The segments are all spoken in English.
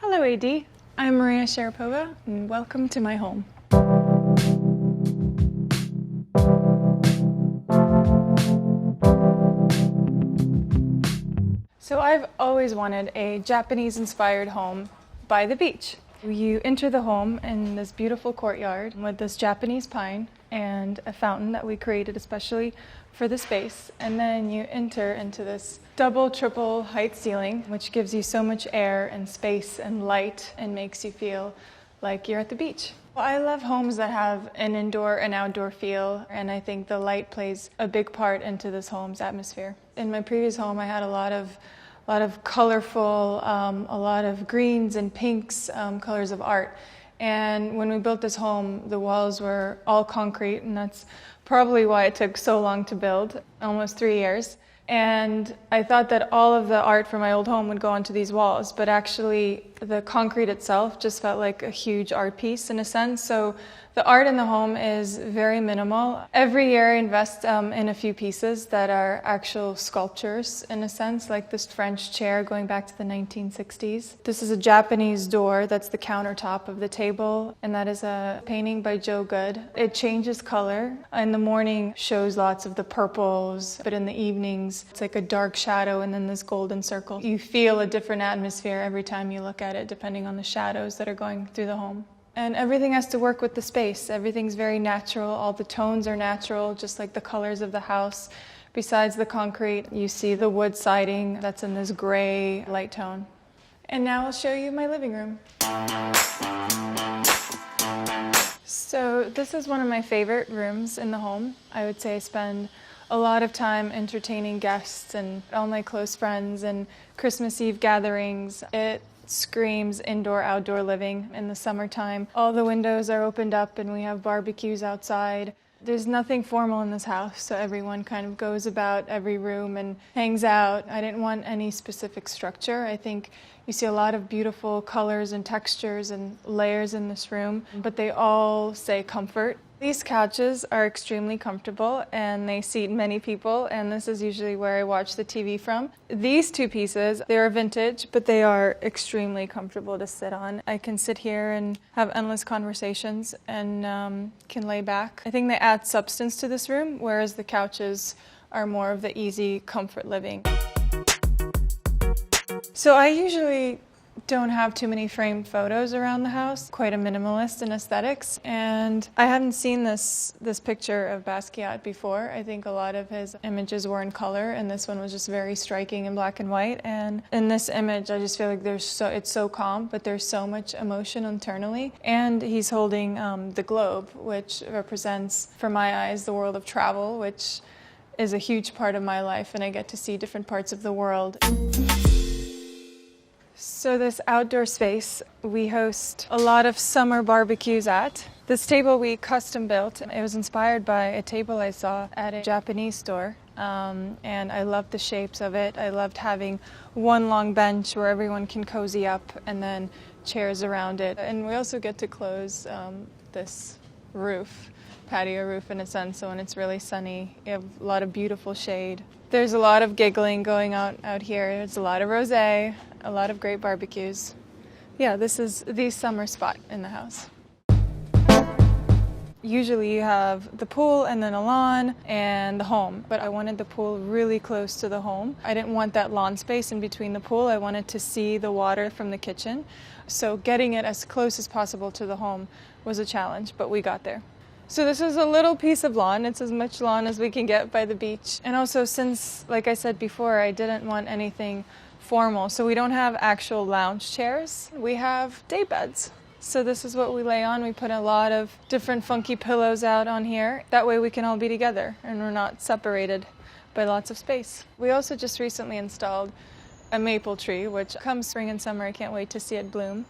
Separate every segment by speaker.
Speaker 1: Hello AD, I'm Maria Sharapova and welcome to my home. So I've always wanted a Japanese-inspired home by the beach. You enter the home in this beautiful courtyard with this Japanese pine and a fountain that we created especially for the space. And then you enter into this double, triple height ceiling, which gives you so much air and space and light and makes you feel like you're at the beach. Well, I love homes that have an indoor and outdoor feel, and I think the light plays a big part into this home's atmosphere. In my previous home, I had a lot of colorful, a lot of greens and pinks, colors of art. And when we built this home, the walls were all concrete, and that's probably why it took so long to build, almost 3 years. And I thought that all of the art from my old home would go onto these walls, but actually the concrete itself just felt like a huge art piece in a sense. So the art in the home is very minimal. Every year I invest in a few pieces that are actual sculptures in a sense, like this French chair going back to the 1960s. This is a Japanese door that's the countertop of the table, and that is a painting by Joe Good. It changes color. In the morning shows lots of the purples, but in the evenings it's like a dark shadow and then this golden circle. You feel a different atmosphere every time you look at it, depending on the shadows that are going through the home. And everything has to work with the space. Everything's very natural. All the tones are natural, just like the colors of the house. Besides the concrete, you see the wood siding that's in this gray light tone. And now I'll show you my living room. So this is one of my favorite rooms in the home. I would say I spend a lot of time entertaining guests and all my close friends and Christmas Eve gatherings. It screams indoor-outdoor living in the summertime. All the windows are opened up and we have barbecues outside. There's nothing formal in this house, so everyone kind of goes about every room and hangs out. I didn't want any specific structure. I think you see a lot of beautiful colors and textures and layers in this room, but they all say comfort. These couches are extremely comfortable and they seat many people, and this is usually where I watch the TV from. These two pieces, they are vintage, but they are extremely comfortable to sit on. I can sit here and have endless conversations and can lay back. I think they add substance to this room, whereas the couches are more of the easy comfort living. So I usually don't have too many framed photos around the house, quite a minimalist in aesthetics. And I hadn't seen this picture of Basquiat before. I think a lot of his images were in color, and this one was just very striking in black and white. And in this image, I just feel like it's so calm, but there's so much emotion internally. And he's holding the globe, which represents, for my eyes, the world of travel, which is a huge part of my life, and I get to see different parts of the world. So this outdoor space, we host a lot of summer barbecues at. This table we custom built. It was inspired by a table I saw at a Japanese store, and I loved the shapes of it. I loved having one long bench where everyone can cozy up and then chairs around it. And we also get to close this roof, patio roof in a sense, so when it's really sunny, you have a lot of beautiful shade. There's a lot of giggling going out here. There's a lot of rosé, a lot of great barbecues. Yeah, this is the summer spot in the house. Usually you have the pool and then a lawn and the home, but I wanted the pool really close to the home. I didn't want that lawn space in between the pool. I wanted to see the water from the kitchen. So getting it as close as possible to the home was a challenge, but we got there. So this is a little piece of lawn. It's as much lawn as we can get by the beach. And also since, like I said before, I didn't want anything formal, so we don't have actual lounge chairs. We have day beds. So this is what we lay on. We put a lot of different funky pillows out on here. That way we can all be together and we're not separated by lots of space. We also just recently installed a maple tree, which comes spring and summer, I can't wait to see it bloom.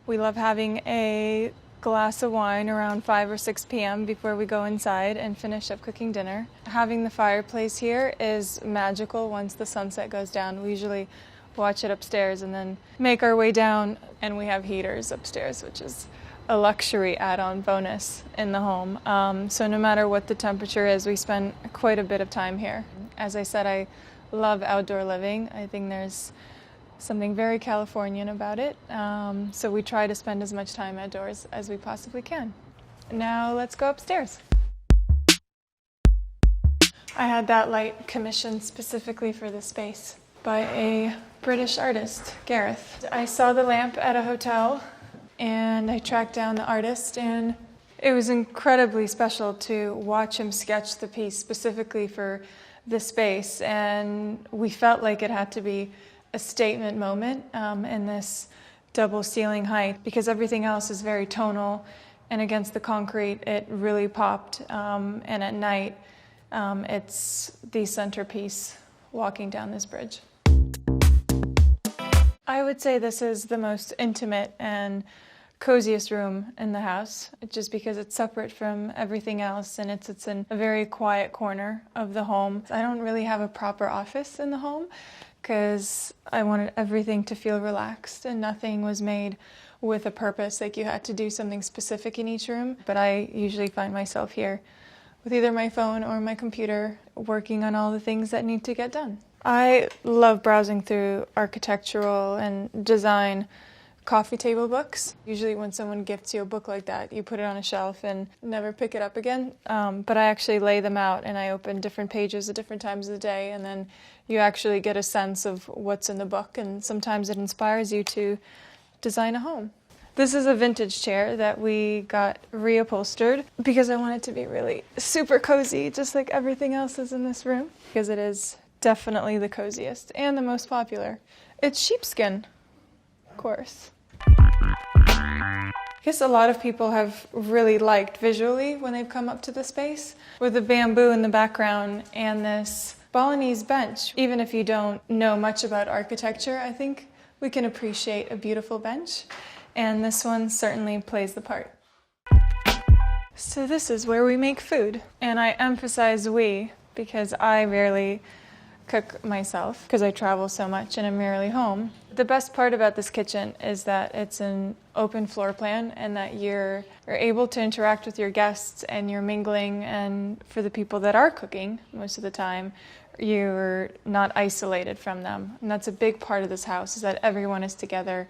Speaker 1: We love having a glass of wine around 5 or 6 p.m. before we go inside and finish up cooking dinner. Having the fireplace here is magical once the sunset goes down. We usually watch it upstairs and then make our way down, and we have heaters upstairs, which is a luxury add-on bonus in the home. So no matter what the temperature is, we spend quite a bit of time here. As I said, I love outdoor living. I think there's something very Californian about it. So we try to spend as much time outdoors as we possibly can. Now let's go upstairs. I had that light commissioned specifically for this space by a British artist, Gareth. I saw the lamp at a hotel and I tracked down the artist, and it was incredibly special to watch him sketch the piece specifically for this space, and we felt like it had to be a statement moment in this double ceiling height, because everything else is very tonal, and against the concrete it really popped, and at night it's the centerpiece walking down this bridge. I would say this is the most intimate and coziest room in the house, just because it's separate from everything else, and it's in a very quiet corner of the home. I don't really have a proper office in the home because I wanted everything to feel relaxed, and nothing was made with a purpose, like you had to do something specific in each room. But I usually find myself here with either my phone or my computer, working on all the things that need to get done. I love browsing through architectural and design coffee table books. Usually when someone gifts you a book like that, you put it on a shelf and never pick it up again. But I actually lay them out and I open different pages at different times of the day, and then you actually get a sense of what's in the book, and sometimes it inspires you to design a home. This is a vintage chair that we got reupholstered because I want it to be really super cozy, just like everything else is in this room, because it is definitely the coziest and the most popular. It's sheepskin, of course. I guess a lot of people have really liked visually when they've come up to the space, with the bamboo in the background and this Balinese bench. Even if you don't know much about architecture, I think we can appreciate a beautiful bench, and this one certainly plays the part. So this is where we make food, and I emphasize we because I rarely cook myself because I travel so much and I'm rarely home. The best part about this kitchen is that it's an open floor plan, and that you're able to interact with your guests and you're mingling, and for the people that are cooking most of the time, you're not isolated from them. And that's a big part of this house, is that everyone is together.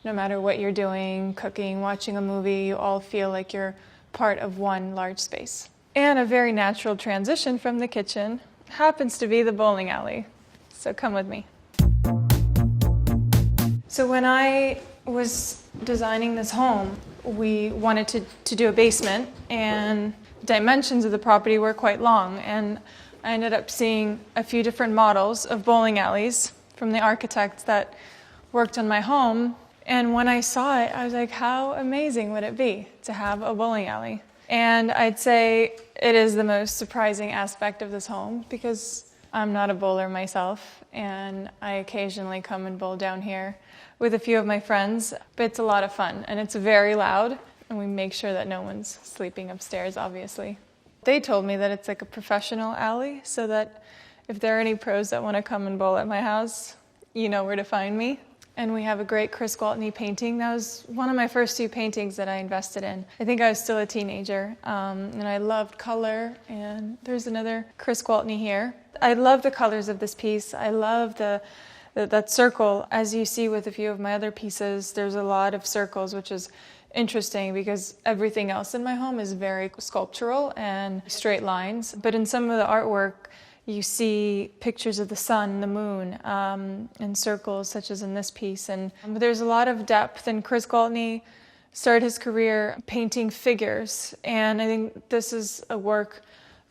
Speaker 1: No matter what you're doing, cooking, watching a movie, you all feel like you're part of one large space. And a very natural transition from the kitchen happens to be the bowling alley. So come with me. So when I was designing this home, we wanted to do a basement, and the dimensions of the property were quite long, and I ended up seeing a few different models of bowling alleys from the architects that worked on my home. And when I saw it, I was like, how amazing would it be to have a bowling alley? And I'd say it is the most surprising aspect of this home, because I'm not a bowler myself, and I occasionally come and bowl down here with a few of my friends, but it's a lot of fun, and it's very loud, and we make sure that no one's sleeping upstairs, obviously. They told me that it's like a professional alley, so that if there are any pros that want to come and bowl at my house, you know where to find me. And we have a great Chris Gwaltney painting. That was one of my first 2 paintings that I invested in. I think I was still a teenager, and I loved color. And there's another Chris Gwaltney here. I love the colors of this piece. I love that circle. As you see with a few of my other pieces, there's a lot of circles, which is interesting because everything else in my home is very sculptural and straight lines. But in some of the artwork, you see pictures of the sun, the moon, in circles, such as in this piece. And there's a lot of depth, and Chris Gwaltney started his career painting figures. And I think this is a work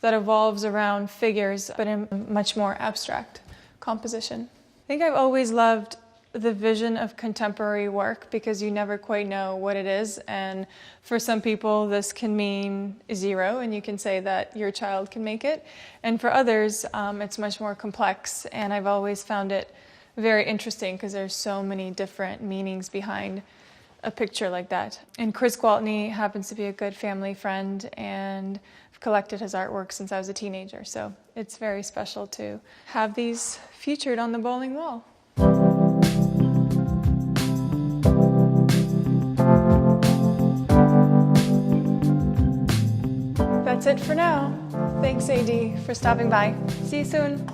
Speaker 1: that evolves around figures, but in much more abstract composition. I think I've always loved the vision of contemporary work, because you never quite know what it is, and for some people this can mean 0 and you can say that your child can make it, and for others it's much more complex, and I've always found it very interesting because there's so many different meanings behind a picture like that. And Chris Gwaltney happens to be a good family friend, and I've collected his artwork since I was a teenager, so it's very special to have these featured on the bowling wall. That's it for now. Thanks, AD, for stopping by. See you soon.